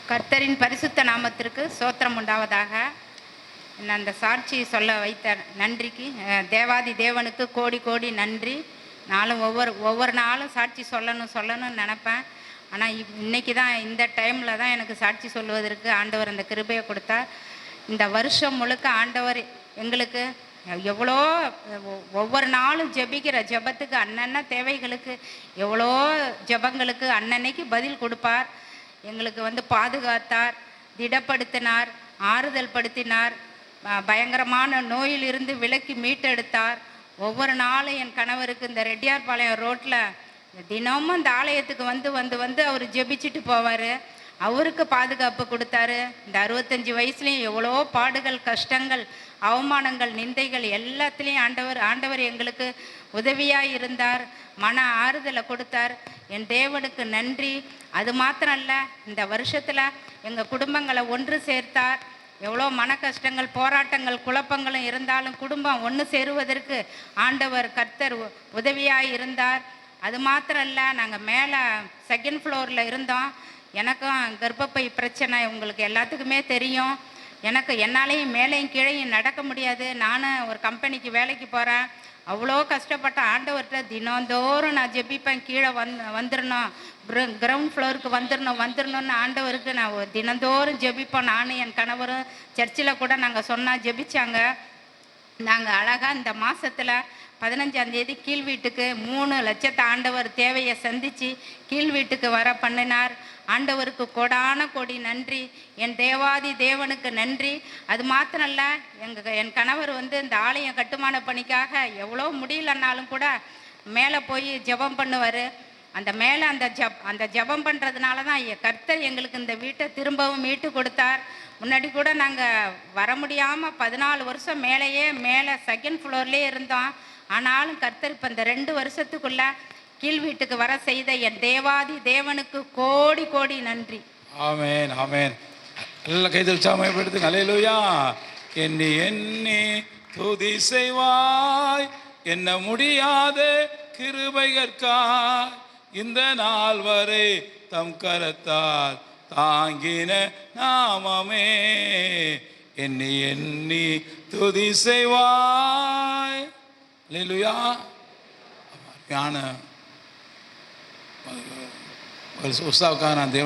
கர்த்தரின் பரிசுத்த நாமத்திற்கு சோத்திரம் உண்டாவதாக. நான் அந்த சாட்சி சொல்ல வைத்த நன்றிக்கு தேவாதி தேவனுக்கு கோடி கோடி நன்றி. நானும் ஒவ்வொரு நாளும் சாட்சி சொல்லணும்னு நினப்பேன். ஆனால் இன்னைக்கு தான் இந்த டைமில் தான் எனக்கு சாட்சி சொல்லுவதற்கு ஆண்டவர் அந்த கிருபையை கொடுத்தார். இந்த வருஷம் முழுக்க ஆண்டவர் எங்களுக்கு எவ்வளோ ஒவ்வொரு நாளும் ஜெபிக்கிற ஜெபத்துக்கு அன்னன்ன தேவைகளுக்கு எவ்வளோ ஜெபங்களுக்கு அன்னன்னைக்கு பதில் கொடுப்பார். எங்களுக்கு பாதுகாத்தார், திடப்படுத்தினார், ஆறுதல் படுத்தினார், பயங்கரமான நோயிலிருந்து விலக்கி மீட்டெடுத்தார். ஒவ்வொரு நாளும் என் கணவருக்கு இந்த ரெட்டியார்பாளையம் ரோட்டில் தினமும் இந்த ஆலயத்துக்கு வந்து அவர் ஜெபிச்சுட்டு போவார். அவருக்கு பாதுகாப்பு கொடுத்தாரு. இந்த 65 வயசுலேயும் எவ்வளோ பாடுகள், கஷ்டங்கள், அவமானங்கள், நிந்தைகள் எல்லாத்துலேயும் ஆண்டவர் எங்களுக்கு உதவியாக இருந்தார். மன ஆறுதலை கொடுத்தார். என் தேவனுக்கு நன்றி. அது மாத்திரம் இல்லை, இந்த வருஷத்தில் எங்கள் குடும்பங்களை ஒன்று சேர்த்தார். எவ்வளோ மன கஷ்டங்கள், போராட்டங்கள், குழப்பங்களும் இருந்தாலும் குடும்பம் ஒன்று சேருவதற்கு ஆண்டவர் கர்த்தர் உதவியாக இருந்தார். அது மாத்திரம் இல்லை, நாங்கள் மேலே செகண்ட் ஃப்ளோரில் இருந்தோம். எனக்கும் கர்ப்பப்பை பிரச்சனை உங்களுக்கு எல்லாத்துக்குமே தெரியும். என்னாலேயும் மேலேயும் கீழேயும் நடக்க முடியாது. நானும் ஒரு கம்பெனிக்கு வேலைக்கு போகிறேன். அவ்வளோ கஷ்டப்பட்ட ஆண்டவர்கிட்ட தினந்தோறும் நான் ஜெபிப்பேன். கீழே வந்துடணும், கிரவுண்ட் ஃப்ளோருக்கு வந்துடணும்னு ஆண்டவருக்கு நான் தினந்தோறும் ஜெபிப்போம். நானும் என் கணவரும் சர்ச்சில் கூட நாங்கள் சொன்னால் ஜெபிச்சாங்க. நாங்கள் அழகாக இந்த மாதத்தில் 15ஆம் தேதி கீழ் வீட்டுக்கு 3 லட்சத்தை ஆண்டவர் தேவையை சந்தித்து கீழ் வீட்டுக்கு வர பண்ணினார். ஆண்டவருக்கு கோடான கோடி நன்றி. என் தேவாதி தேவனுக்கு நன்றி. அது மாத்திரம் இல்லை, என் கணவர் இந்த ஆலயம் கட்டுமான பணிக்காக எவ்வளோ முடியலன்னாலும் கூட மேலே போய் ஜெபம் பண்ணுவார். அந்த ஜெபம் பண்ணுறதுனால தான் கர்த்தர் எங்களுக்கு இந்த வீட்டை திரும்பவும் மீட்டு கொடுத்தார். முன்னாடி கூட நாங்கள் வர முடியாமல் 14 வருஷம் மேலே செகண்ட் ஃப்ளோர்லேயே இருந்தோம். ஆனாலும் கர்த்தர் இப்போ இந்த 2 வருஷத்துக்குள்ள கீழ் வீட்டுக்கு வர செய்த என் தேவாதி தேவனுக்கு கோடி கோடி நன்றி. ஆமென், ஆமென். நல்ல கைதல் சாமைப்படுத்து. ஹல்லேலூயா. எண்ணி எண்ணி துதி செய்வாய், என்ன முடியாத கிருபைகற்காய் இந்த நாள் வரை தம் கரத்தால் தாங்கின நாமமே. எண்ணி எண்ணி துதி செய்வாய். ஹல்லேலூயா. ஞான உற்சாகக்காக நான்